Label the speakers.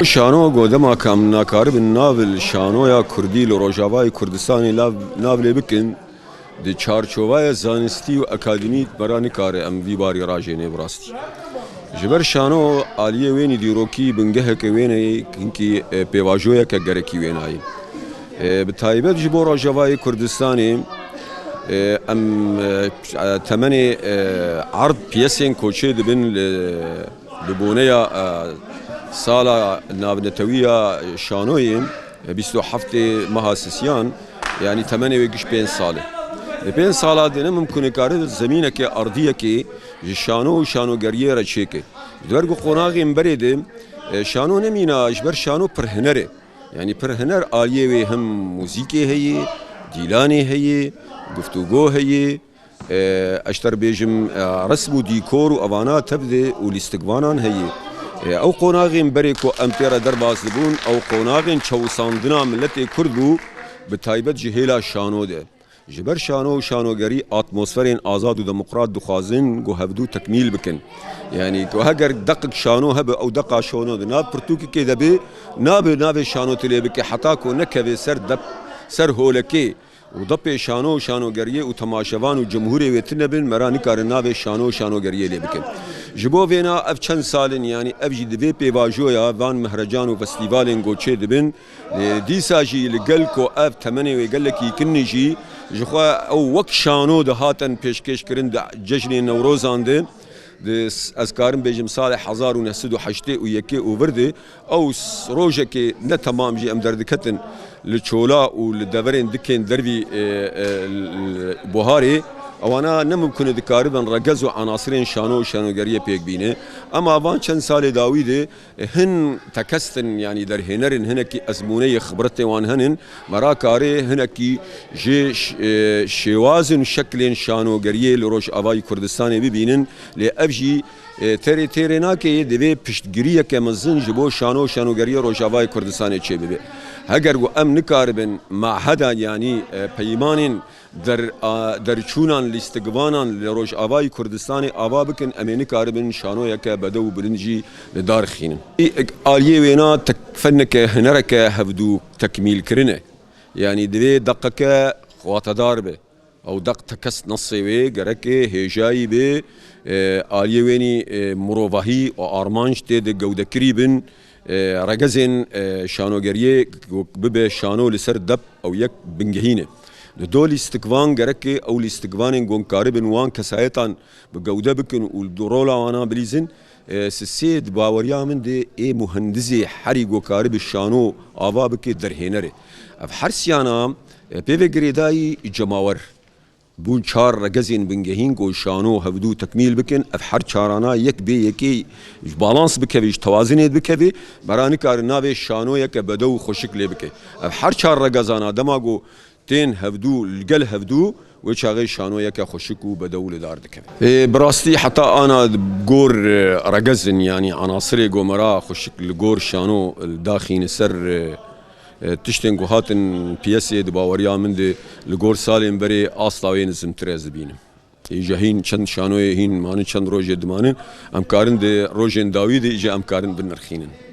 Speaker 1: شانو گودما کام ناکارب ناول شانو یا کردی لروجاوای کردستانی ناول بکن د چارچوبای زانستی و اکادمی برانی کار ام ویباری راجینه براستی جبر شانو عالیه وینی دیروکی بنگه که وینی کنکی پیواجویا که گرکی وینایی بتایبت جبو روجاوای کردستانی ام تمنی عرض پیسین کوچه دبن لبونیا سالا نابنتوية شانوين بيستو حفتي مهاسسيان يعني 28 سالة 5 سالة دينا ممكن يكارد زمينة كي أرضية كي شانو قريرة شيكي دورقو قناغي مبريد شانو نمينا جبر شانو برهنري يعني برهنر آلية هم موسيقى هي ديلاني هي گفتگو هي اشتر بيجم رسم وديكور وأوانا تبدي والاستقبانان هي او قوناغین بریکو امپیرا درباز دبون او قوناغین چوساندنا ملت کردو به تایبت جهیلا شانو ده جبر شانوگری اتمسفرین آزاد و دموکرات دخوازن گو هفدو تکمیل بکن یعنی گو هگر دقق شانو هب او دقا شانو ده ناب پرتوکی که دبی ناب شانو تلی بکی حتا کو نکوی سر هولکی و دپ شانوگریه و تماشوان و جمهوری ویتن بن مرانی کار ناو شانوگریه لی بکن جبو وینا اف چند سالن یعنی اف جی دبی پیواجویا وان مهرجان و فستیوالن گوچه دبن دیسا جی لگل کو اف تمنی و گلکی کنی جی جخوا او وقت شانو ده هاتن پیشکش کرن ده جشن نوروزان ده از کارم بیجم سال 1908 و یکی اوورده او روزه که نه تمام جی ام دردکتن لچولا و لدورین دکین دروی بوهاری اوانا نممکن دکاربن رگز و عناصرین شانوگریه پیک بینه اما اوان چند سال داویده هن تکستن یعنی در هنرن هنکی ازمونه خبرت وان هنن مرا کاره هنکی جه شوازن شکلین شانوگریه لروش آوای کردستان ببینن لی افجی تری ناکه دوی پشتگیریه که مزن جبو شانوگریه روش آوای کردستان چه ببه اگر و ام نکاربن معهدا یعنی پیمانین در چونان لیستگوانان لروش آوای کردستان آوا بکن امینی کاربن شانو یکه بدو برنجی لدار خینن آلیه وینا فنک هنرک هفدو تکمیل کرنه یعنی دوی دقیقه خواتدار به او دق تکست نصی وی گرکه هجایی به آلیه وینی مروفاهی و آرمانش ده گودکری بن رگزین شانوگریه ببه شانو لسر دب او یک بنگهینه دو لیستگوان گرکه او لیستگوان گونکاری بن وان کسایتان بگوده بکن و دورولا وانا بلیزن سید باوریا من ده ای مهندزی حری گوکاری بشانو آوا بکی در هنره اف حرسیانا پیوه گریدای جماور بون چار رگزین بنگهین گو شانو هفدو تکمیل بکن اف هر چارانا یک بی یکی بالانس بکویش توازنید بکوی برانی کار ناوی شانو یک بدو خوشک لی بکی اف هر چار رگزانا دماغو تین هفدو لگل هفدو و چاقی شانو یک خوشکو بدو لدار دکوی براستی حتی آنا گور رگزن یعنی عناصر گومرا خوشک لگور شانو داخین سر تشتن گوهاتن پیاسی دباوریا من ده لگور سالیم بری آسلاوی نزم ترز بینم. ایجا هین چند شانوی هین مانه چند روزی دمانه ام کارن ده روزین داوی ده ایجا ام کارن بنرخینن.